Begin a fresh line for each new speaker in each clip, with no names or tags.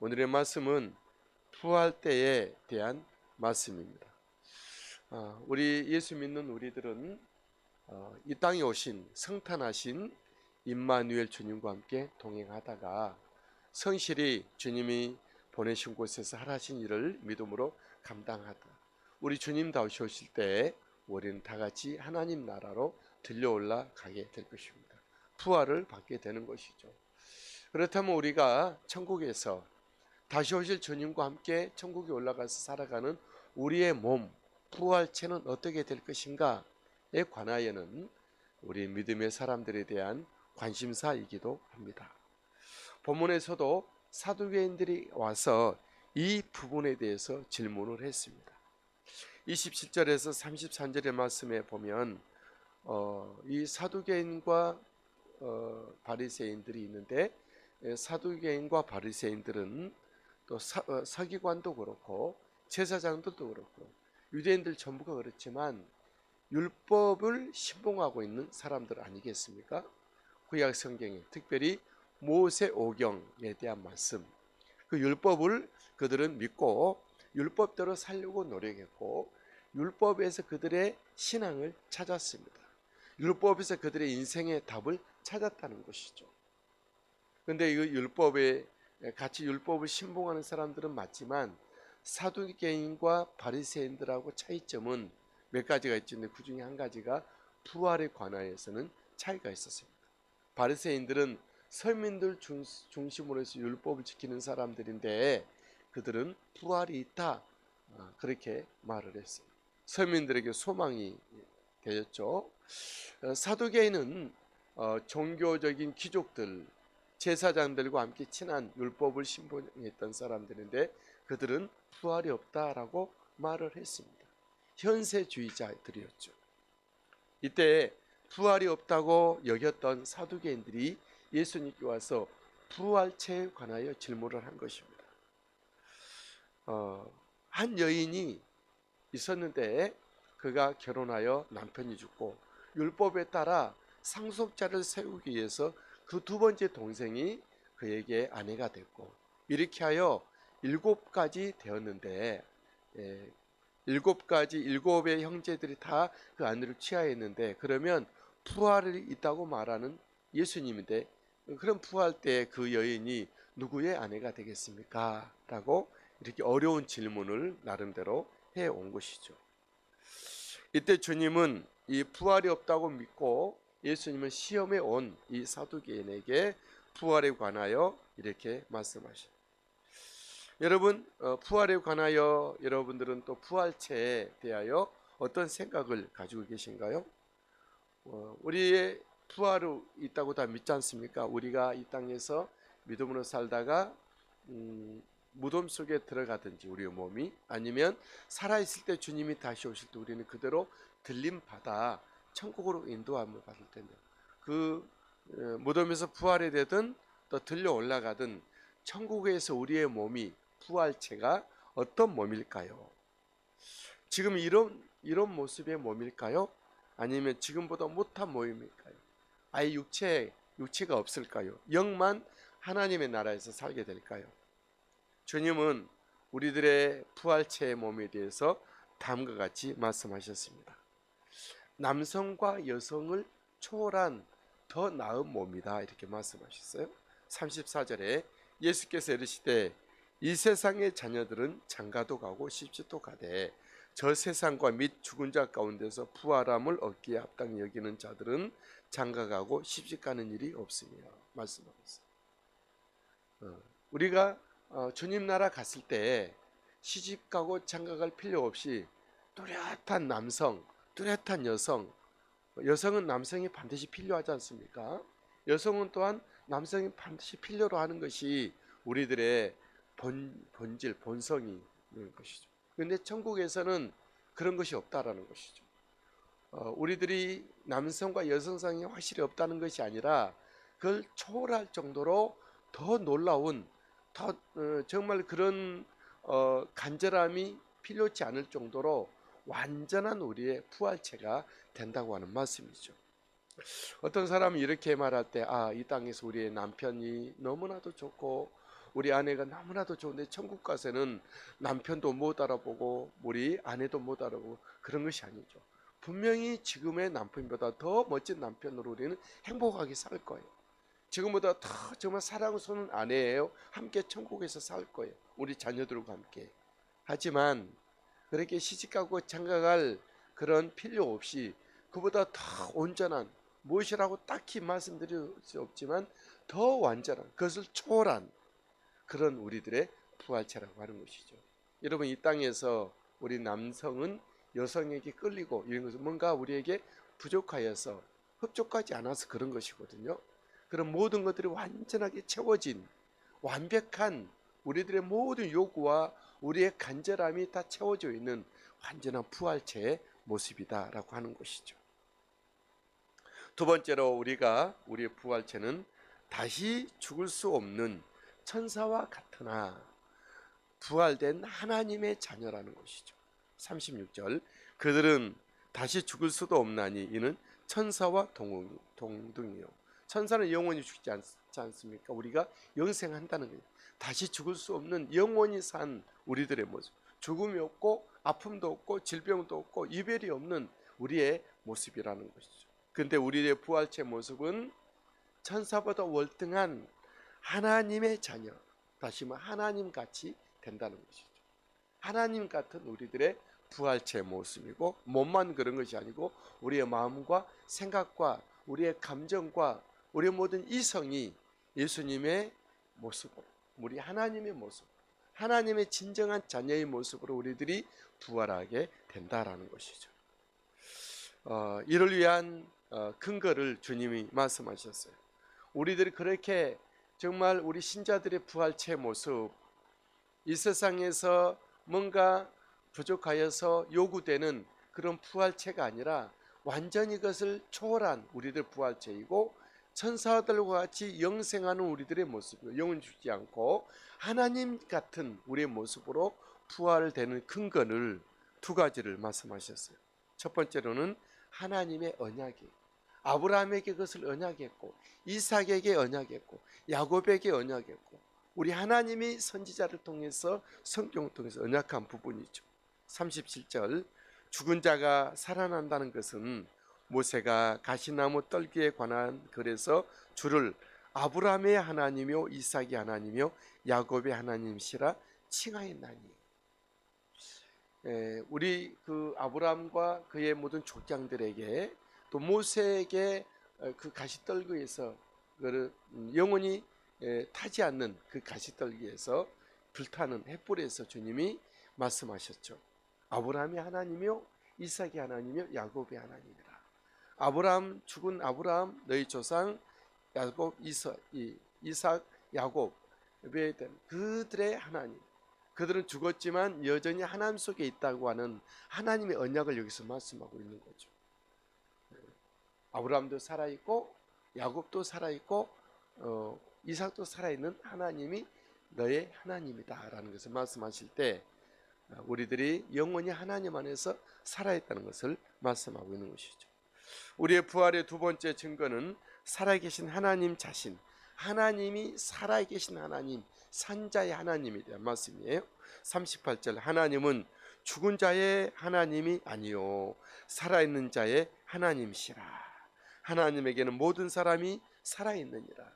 오늘의 말씀은 부활 때에 대한 말씀입니다. 우리 예수 믿는 우리들은 이 땅에 오신 성탄하신 임마누엘 주님과 함께 동행하다가 성실히 주님이 보내신 곳에서 하라신 일을 믿음으로 감당하다 우리 주님 다시 오실 때 우리는 다 같이 하나님 나라로 들려올라 가게 될 것입니다. 부활을 받게 되는 것이죠. 그렇다면 우리가 천국에서 다시 오실 주님과 함께 천국에 올라가서 살아가는 우리의 몸, 부활체는 어떻게 될 것인가에 관하여는 우리 믿음의 사람들에 대한 관심사이기도 합니다. 본문에서도 사두개인들이 와서 이 부분에 대해서 질문을 했습니다. 27절에서 33절의 말씀에 보면 이 사두개인과 바리새인들이 있는데, 사두개인과 바리새인들은 또 서기관도 그렇고 제사장들도 그렇고 유대인들 전부가 그렇지만 율법을 신봉하고 있는 사람들 아니겠습니까? 구약 성경에 특별히 모세오경에 대한 말씀, 그 율법을 그들은 믿고 율법대로 살려고 노력했고 율법에서 그들의 신앙을 찾았습니다. 율법에서 그들의 인생의 답을 찾았다는 것이죠. 그런데 이 율법에 같이 율법을 신봉하는 사람들은 맞지만 사두개인과 바리새인들하고 차이점은 몇 가지가 있는데 그 중에 한 가지가 부활에 관하여서는 차이가 있었습니다. 바리새인들은 서민들 중심으로 해서 율법을 지키는 사람들인데 그들은 부활이 있다, 그렇게 말을 했어요. 서민들에게 소망이 되었죠. 사두개인은 종교적인 귀족들, 제사장들과 함께 친한 율법을 신봉했던 사람들인데 그들은 부활이 없다라고 말을 했습니다. 현세주의자들이었죠. 이때 부활이 없다고 여겼던 사두개인들이 예수님께 와서 부활체에 관하여 질문을 한 것입니다. 한 여인이 있었는데 그가 결혼하여 남편이 죽고 율법에 따라 상속자를 세우기 위해서 그 두 번째 동생이 그에게 아내가 됐고 이렇게 하여 7가지 되었는데, 일곱의 형제들이 다 그 아내를 취하였는데 그러면 부활이 있다고 말하는 예수님인데 그럼 부활 때 그 여인이 누구의 아내가 되겠습니까? 라고 이렇게 어려운 질문을 나름대로 해온 것이죠. 이때 주님은 이 부활이 없다고 믿고 예수님은 시험에 온 이 사두개인에게 부활에 관하여 이렇게 말씀하십니다. 여러분, 부활에 관하여 여러분들은 또 부활체에 대하여 어떤 생각을 가지고 계신가요? 우리의 부활이 있다고 다 믿지 않습니까? 우리가 이 땅에서 믿음으로 살다가 무덤 속에 들어가든지 우리의 몸이, 아니면 살아있을 때 주님이 다시 오실 때 우리는 그대로 들림받아 천국으로 인도함을 받을 텐데 그 무덤에서 부활이 되든 또 들려 올라가든 천국에서 우리의 몸이, 부활체가 어떤 몸일까요? 지금 이런 모습의 몸일까요? 아니면 지금보다 못한 몸일까요? 아예 육체가 없을까요? 영만 하나님의 나라에서 살게 될까요? 주님은 우리들의 부활체의 몸에 대해서 다음과 같이 말씀하셨습니다. 남성과 여성을 초월한 더 나은 몸이다, 이렇게 말씀하셨어요. 34절에 예수께서 이르시되 이 세상의 자녀들은 장가도 가고 십시도 가되 저 세상과 및 죽은 자 가운데서 부활함을 얻기에 합당히 여기는 자들은 장가가고 십시 가는 일이 없으며 말씀하셨어요. 우리가 주님 나라 갔을 때 시집가고 장가갈 필요 없이 뚜렷한 남성, 뚜렷한 여성, 여성은 남성이 반드시 필요하지 않습니까? 여성은 또한 남성이 반드시 필요로 하는 것이 우리들의 본질, 본성이 있는 것이죠. 그런데 천국에서는 그런 것이 없다라는 것이죠. 우리들이 남성과 여성상이 확실히 없다는 것이 아니라 그걸 초월할 정도로 더 놀라운, 더 정말 그런 간절함이 필요치 않을 정도로 완전한 우리의 부활체가 된다고 하는 말씀이죠. 어떤 사람이 이렇게 말할 때, 이 땅에서 우리의 남편이 너무나도 좋고 우리 아내가 너무나도 좋은데 천국 가서는 남편도 못 알아보고 우리 아내도 못 알아보고 그런 것이 아니죠. 분명히 지금의 남편보다 더 멋진 남편으로 우리는 행복하게 살 거예요. 지금보다 더 정말 사랑스러운 아내예요. 함께 천국에서 살 거예요. 우리 자녀들과 함께. 하지만 그렇게 시집가고 장가갈 그런 필요 없이 그보다 더 온전한, 무엇이라고 딱히 말씀드릴 수 없지만 더 완전한, 그것을 초월한 그런 우리들의 부활체라고 하는 것이죠. 여러분, 이 땅에서 우리 남성은 여성에게 끌리고 이런 것은 뭔가 우리에게 부족하여서 흡족하지 않아서 그런 것이거든요. 그런 모든 것들이 완전하게 채워진 완벽한 우리들의 모든 요구와 우리의 간절함이 다 채워져 있는 완전한 부활체의 모습이다라고 하는 것이죠. 두 번째로 우리의 부활체는 다시 죽을 수 없는 천사와 같으나 부활된 하나님의 자녀라는 것이죠. 36절, 그들은 다시 죽을 수도 없나니 이는 천사와 동등이요. 천사는 영원히 죽지 않습니까? 우리가 영생한다는 거예요. 다시 죽을 수 없는 영원히 산 우리들의 모습, 죽음이 없고 아픔도 없고 질병도 없고 이별이 없는 우리의 모습이라는 것이죠. 근데 우리의 부활체 모습은 천사보다 월등한 하나님의 자녀, 다시 말해 하나님 같이 된다는 것이죠. 하나님 같은 우리들의 부활체 모습이고, 몸만 그런 것이 아니고 우리의 마음과 생각과 우리의 감정과 우리의 모든 이성이 예수님의 모습으로, 우리 하나님의 모습, 하나님의 진정한 자녀의 모습으로 우리들이 부활하게 된다라는 것이죠. 이를 위한 근거를 주님이 말씀하셨어요. 우리들이 그렇게 정말 우리 신자들의 부활체 모습, 이 세상에서 뭔가 부족하여서 요구되는 그런 부활체가 아니라 완전히 그것을 초월한 우리들 부활체이고, 천사들과 같이 영생하는 우리들의 모습, 영은 죽지 않고 하나님 같은 우리의 모습으로 부활되는 근거를 두 가지를 말씀하셨어요. 첫 번째로는 하나님의 언약이, 아브라함에게 그것을 언약했고, 이삭에게 언약했고, 야곱에게 언약했고, 우리 하나님이 선지자를 통해서 성경을 통해서 언약한 부분이죠. 37절, 죽은 자가 살아난다는 것은 모세가 가시나무 떨기에 관한 글에서 주를 아브라함의 하나님이요 이삭의 하나님이요 야곱의 하나님이시라 칭하였나니. 우리 그 아브라함과 그의 모든 족장들에게 또 모세에게 그 가시떨기에서 영원히 타지 않는 그 가시떨기에서 불타는 횃불에서 주님이 말씀하셨죠. 아브라함의 하나님이요 이삭의 하나님이요 야곱의 하나님이라. 죽은 아브라함 너희 조상 야곱 이삭 야곱에 대한 그들의 하나님, 그들은 죽었지만 여전히 하나님 속에 있다고 하는 하나님의 언약을 여기서 말씀하고 있는 거죠. 아브라함도 살아있고 야곱도 살아있고 이삭도 살아있는 하나님이 너의 하나님이다 라는 것을 말씀하실 때 우리들이 영원히 하나님 안에서 살아있다는 것을 말씀하고 있는 것이죠. 우리의 부활의 두 번째 증거는 살아계신 하나님 자신, 하나님이 살아계신 하나님, 산자의 하나님에 대한 말씀이에요. 38절, 하나님은 죽은 자의 하나님이 아니요 살아있는 자의 하나님이시라. 하나님에게는 모든 사람이 살아있느니라.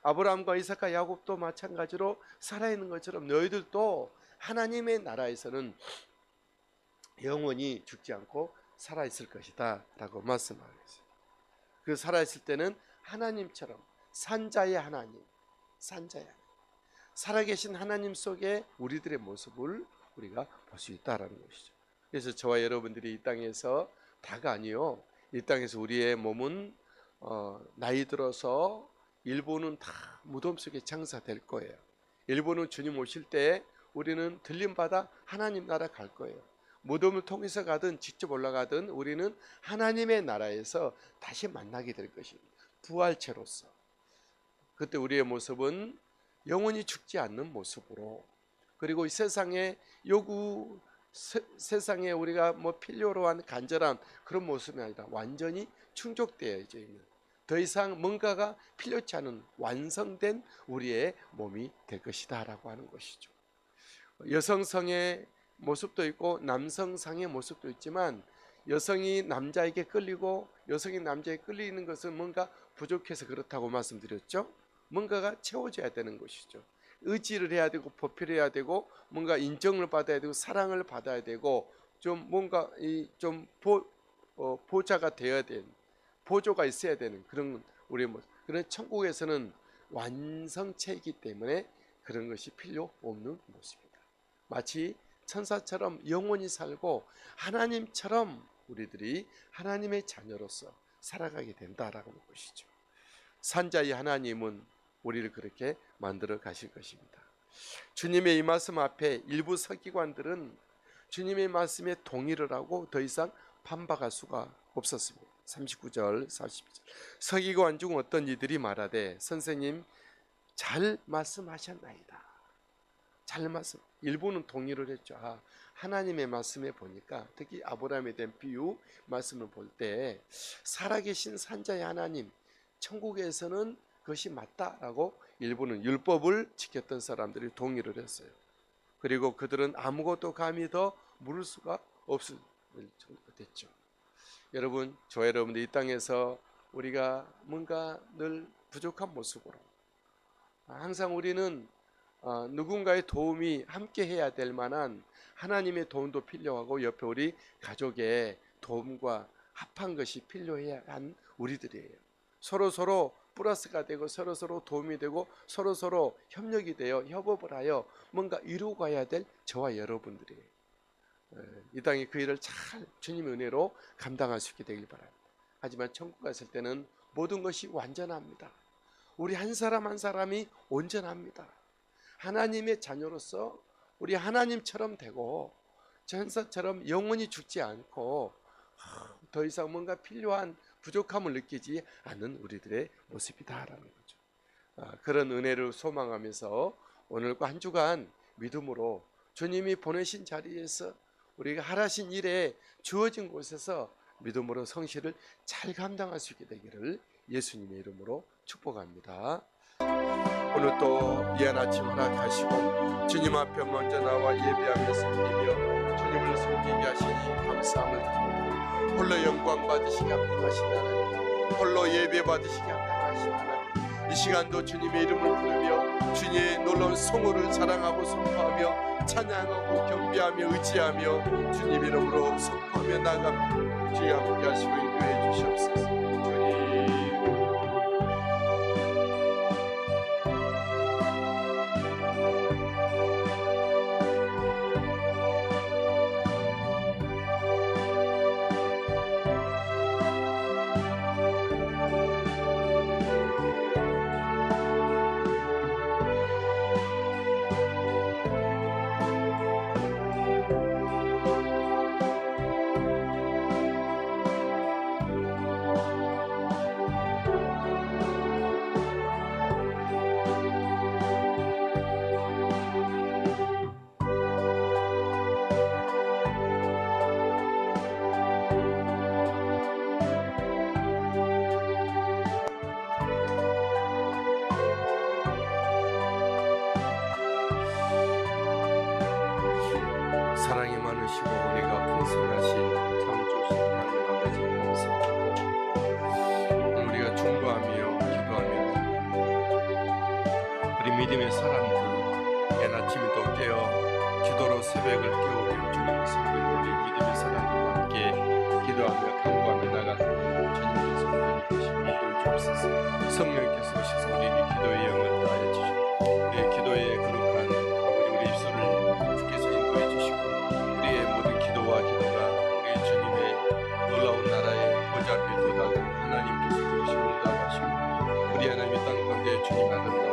아브라함과 이삭과 야곱도 마찬가지로 살아있는 것처럼 너희들도 하나님의 나라에서는 영원히 죽지 않고 살아있을 것이다 라고 말씀하고 있어요. 그 살아있을 때는 하나님처럼 산자의 하나님, 살아계신 하나님 속에 우리들의 모습을 우리가 볼 수 있다라는 것이죠. 그래서 저와 여러분들이 이 땅에서 다가 아니요, 이 땅에서 우리의 몸은 나이 들어서 일부는 다 무덤 속에 장사될 거예요. 일부는 주님 오실 때 우리는 들림받아 하나님 나라 갈 거예요. 무덤을 통해서 가든 직접 올라가든 우리는 하나님의 나라에서 다시 만나게 될 것입니다. 부활체로서. 그때 우리의 모습은 영원히 죽지 않는 모습으로, 그리고 이 세상의 요구, 세상에 우리가 필요로 한 간절한 그런 모습이 아니라 완전히 충족되어져 있는 더 이상 뭔가가 필요치 않은 완성된 우리의 몸이 될 것이다 라고 하는 것이죠. 여성성의 모습도 있고 남성상의 모습도 있지만, 여성이 남자에게 끌리고 여성이 남자에게 끌리는 것은 뭔가 부족해서 그렇다고 말씀드렸죠. 뭔가가 채워져야 되는 것이죠. 의지를 해야 되고 보필해야 되고 뭔가 인정을 받아야 되고 사랑을 받아야 되고 좀 뭔가 좀 보좌가 되어야 되는, 보조가 있어야 되는 그런 우리의 모습. 그런 천국에서는 완성체이기 때문에 그런 것이 필요 없는 모습입니다. 마치 천사처럼 영원히 살고 하나님처럼 우리들이 하나님의 자녀로서 살아가게 된다라고 하는 것이죠. 산자의 하나님은 우리를 그렇게 만들어 가실 것입니다. 주님의 이 말씀 앞에 일부 서기관들은 주님의 말씀에 동의를 하고 더 이상 반박할 수가 없었습니다. 39절 40절 서기관 중 어떤 이들이 말하되 선생님 잘 말씀하셨나이다. 잘 말씀. 일부는 동의를 했죠. 하나님의 말씀에 보니까 특히 아브라함에 대한 비유 말씀을 볼 때 살아계신 산자의 하나님, 천국에서는 그것이 맞다라고 일부는 율법을 지켰던 사람들이 동의를 했어요. 그리고 그들은 아무것도 감히 더 물을 수가 없을 정도가 됐죠. 여러분, 저 여러분들 이 땅에서 우리가 뭔가 늘 부족한 모습으로 항상 우리는 누군가의 도움이 함께 해야 될 만한 하나님의 도움도 필요하고 옆에 우리 가족의 도움과 합한 것이 필요해야 한 우리들이에요. 서로 플러스가 되고 서로 도움이 되고 서로 협력이 되어 협업을 하여 뭔가 이루어 가야 될 저와 여러분들이에요. 이 땅에 그 일을 잘 주님의 은혜로 감당할 수 있게 되길 바랍니다. 하지만 천국 갔을 때는 모든 것이 완전합니다. 우리 한 사람 한 사람이 온전합니다. 하나님의 자녀로서 우리 하나님처럼 되고 천사처럼 영원히 죽지 않고 더 이상 뭔가 필요한 부족함을 느끼지 않는 우리들의 모습이다라는 거죠. 그런 은혜를 소망하면서 오늘과 한 주간 믿음으로 주님이 보내신 자리에서 우리가 하라신 일에 주어진 곳에서 믿음으로 성실을 잘 감당할 수 있게 되기를 예수님의 이름으로 축복합니다. 오늘 또 이한 아침 허락하시고 주님 앞에 먼저 나와 예배하며 섬기며 주님을 섬기게 하시니 감사함을 드립니다. 홀로 영광 받으시기 합당하신 하나님, 홀로 예배 받으시기 합당하신 하나님, 이 시간도 주님의 이름을 부르며 주님의 놀라운 성호를 자랑하고 선포하며 찬양하고 경배하며 의지하며 주님 이름으로 선포하며 나갑니다. 주님 함께 하시고 인도해 주시옵소서. 사랑이 많으시고 우리가 풍성하신 참 좋으신 하나님 아버지 감사합니다. 우리가 충고하며 기도하며 우리 믿음의 사람들 옛 아침에 또 깨어 기도로 새벽을 깨우며 주님을 섬기는 우리 믿음의 사람들과 함께 기도하며 간구하며 나가는 주님의 성령이 되시고 인도해 주옵소서. 성령께서 오셔서 우리에게 기도의 영을 다하여 주시고 우리의 기도의 거룩한 아버지 우리 입술을 주께서 인도해 주시고 우리의 모든 기도가 우리 주님의 놀라운 나라의 보좌 앞에 도달하고 하나님께서 들으시고 응답하시고 우리 하나님의 땅 가운데 주님 아름다운